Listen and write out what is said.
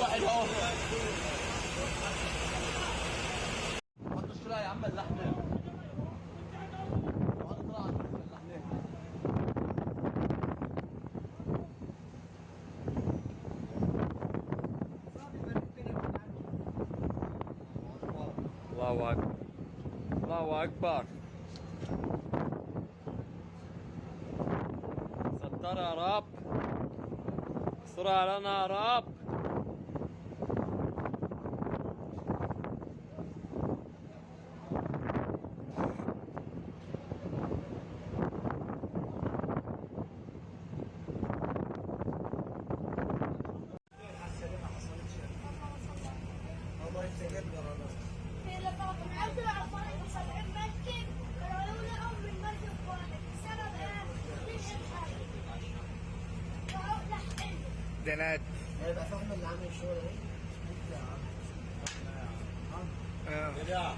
واحد اهو. حط الشراء يا عم اللحمه. الله اكبر، الله اكبر. ستر يا رب، استر علينا يا رب. الله يتقبل رمضان. في لقاء عبد على طريق 70 مركب ولولا من مركب واحد بسبب الإرهاب. لحقين. دنات. هيبقى فاهم اللي عامل الشغل ايه؟ يا